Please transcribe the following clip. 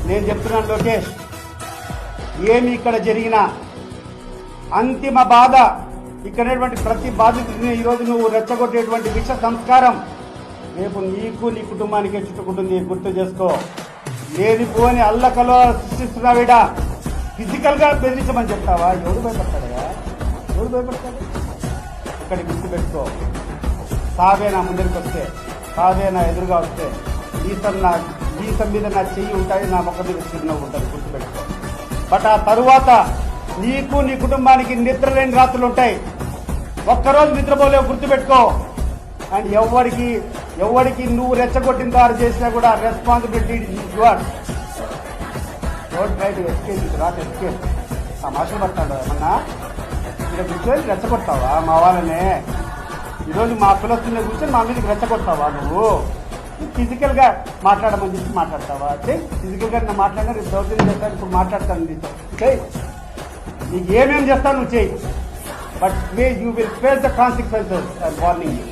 నేను చెప్తున్నాను లోకేష్, ఏమి ఇక్కడ జరిగినా అంతిమ బాధ ఇక్కడటువంటి ప్రతి బాధితుడిని ఈరోజు నువ్వు రెచ్చగొట్టేటువంటి విష సంస్కారం రేపు నీకు నీ కుటుంబానికే చుట్టుకుంటుంది. గుర్తు చేసుకో. లేనిపోని అల్లకలో సృష్టిస్తున్నావిడా. ఫిజికల్ గా బెదిరించమని చెప్తావా? ఎవరు భయపడతాడా? ఎవరు భయపడతాడు? ఇక్కడి గుర్తుపెట్టుకో. సావే నా ముందరికి వస్తే, సావే నా ఎదురుగా వస్తే ఈసం మీద నా చెయ్యి ఉంటాయి, నా ముఖం మీద చిరునవ్వు ఉంటుంది. గుర్తుపెట్టుకో. బట్ ఆ తరువాత నీకు నీ కుటుంబానికి నిద్ర లేని రాత్రులు ఉంటాయి. ఒక్కరోజు నిద్రపోలేవు. గుర్తుపెట్టుకో. అండ్ ఎవరికి నువ్వు రెచ్చగొట్టిన దారి చేసినా కూడా responsibility your. Don't try to escape, it not escape. తమాషలు పడతాడు ఏమన్నా? ఇక్కడ కూర్చొని రెచ్చగొడతావా మా వాళ్ళనే? ఈరోజు మా పిల్లల కూర్చొని మా మీదకి రెచ్చగొడతావా? నువ్వు ఫిజికల్ గా మాట్లాడమని చెప్పి మాట్లాడతావా? ఫిజికల్ గా నేను మాట్లాడినా రేపు దౌర్జన్యం చేస్తాను, ఇప్పుడు మాట్లాడతాను నీతో. చెయ్యి, నీకు ఏమేమి చేస్తాను నువ్వు చెయ్యి. But you will face the consequences. I'm warning you.